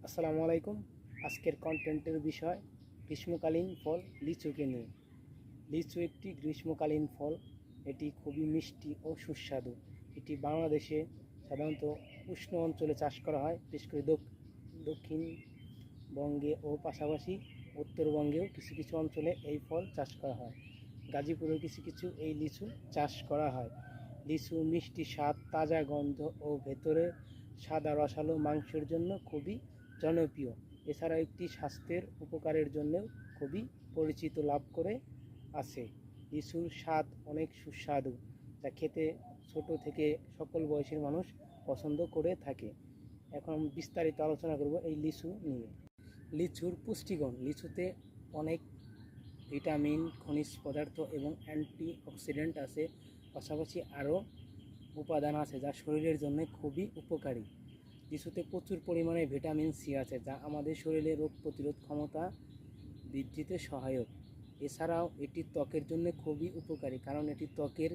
আসসালামু আলাইকুম। আজকের কন্টেন্টের বিষয় গ্রীষ্মকালীন ফল লিচুকে নিয়ে। লিচু একটি গ্রীষ্মকালীন ফল। এটি খুবই মিষ্টি ও সুস্বাদু। এটি বাংলাদেশে সাধারণত উষ্ণ অঞ্চলে চাষ করা হয়, বিশেষ করে দক্ষিণবঙ্গে ও পাশাপাশি উত্তরবঙ্গেও কিছু কিছু অঞ্চলে এই ফল চাষ করা হয়। গাজীপুরেও কিছু কিছু এই লিচু চাষ করা হয়। লিচু মিষ্টি স্বাদ, তাজা গন্ধ ও ভেতরে সাদা রসালো মাংসের জন্য খুবই জনপ্রিয়। এছাড়া একটি স্বাস্থ্যের উপকারের জন্যও খুবই পরিচিত লাভ করে আছে। লিচুর স্বাদ অনেক সুস্বাদু, যা খেতে ছোট থেকে সকল বয়সের মানুষ পছন্দ করে থাকে। এখন বিস্তারিত আলোচনা করব এই লিচু নিয়ে। লিচুর পুষ্টিগুণ। লিচুতে অনেক ভিটামিন, খনিজ পদার্থ এবং অ্যান্টিঅক্সিডেন্ট আছে। পাশাপাশি আরও উপাদান আছে যা শরীরের জন্য খুবই উপকারী। লিচুতে প্রচুর পরিমাণে ভিটামিন সি আছে, যা আমাদের শরীরে রোগ প্রতিরোধ ক্ষমতা বৃদ্ধিতে সহায়ক। এছাড়াও এটি ত্বকের জন্য খুবই উপকারী, কারণ এটি ত্বকের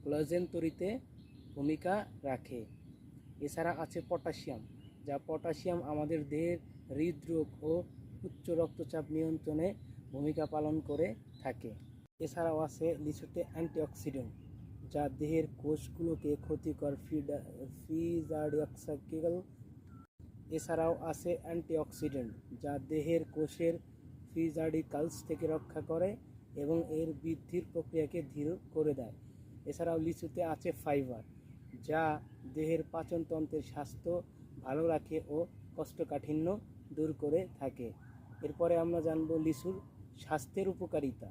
কোলাজেন তৈরিতে ভূমিকা রাখে। এছাড়া আছে পটাশিয়াম, যা আমাদের দেহের হৃদরোগ ও উচ্চ রক্তচাপ নিয়ন্ত্রণে ভূমিকা পালন করে থাকে। এছাড়াও আছে লিচুতে অ্যান্টিঅক্সিডেন্ট, যা দেহের কোষগুলোকে ক্ষতিকর এছাড়াও আছে অ্যান্টিঅক্সিডেন্ট, যা দেহের কোষের ফ্রি র্যাডিক্যালস থেকে রক্ষা করে এবং এর বৃদ্ধির প্রক্রিয়াকে ধীর করে দেয়। এছাড়াও লিচুতে আছে ফাইবার, যা দেহের পাচনতন্ত্রের স্বাস্থ্য ভালো রাখে ও কোষ্ঠকাঠিন্য দূর করে থাকে। এরপরে আমরা জানব লিচুর স্বাস্থ্যের উপকারিতা।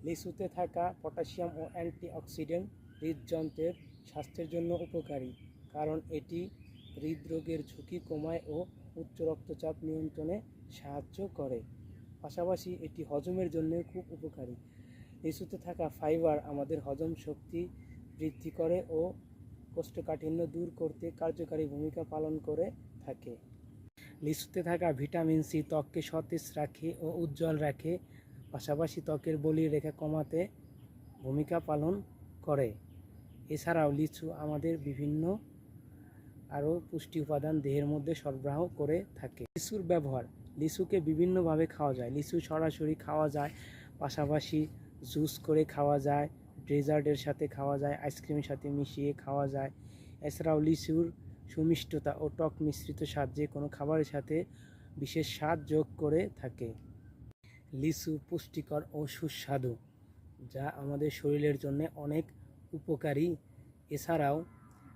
লিচুতে থাকা পটাশিয়াম ও অ্যান্টিঅক্সিডেন্ট হৃদযন্ত্রের স্বাস্থ্যের জন্য উপকারী, কারণ এটি হৃদরোগের ঝুঁকি কমায় ও উচ্চ রক্তচাপ নিয়ন্ত্রণে সাহায্য করে। পাশাপাশি এটি হজমের জন্য খুব উপকারী। লিচুতে থাকা ফাইবার আমাদের হজম শক্তি বৃদ্ধি করে ও কোষ্ঠকাঠিন্য দূর করতে কার্যকারী ভূমিকা পালন করে থাকে। লিচুতে থাকা ভিটামিন সি ত্বককে সতেজ রাখে ও উজ্জ্বল রাখে, পাশাপাশি ত্বকের বলির রেখা কমাতে ভূমিকা পালন করে। এছাড়াও লিচু আমাদের বিভিন্ন আরও পুষ্টি উপাদান দেহের মধ্যে সরবরাহ করে থাকে। লিচুর ব্যবহার। লিচুকে বিভিন্নভাবে খাওয়া যায়। লিচু সরাসরি খাওয়া যায়, পাশাপাশি জুস করে খাওয়া যায়, ডেজার্টের সাথে খাওয়া যায়, আইসক্রিমের সাথে মিশিয়ে খাওয়া যায়। এছাড়াও লিচুর সুমিষ্টতা ও টক মিশ্রিত স্বাদ যে কোনো খাবারের সাথে বিশেষ স্বাদ যোগ করে থাকে। লিচু পুষ্টিকর ও সুস্বাদু, যা আমাদের শরীরের জন্য অনেক উপকারী। এছাড়াও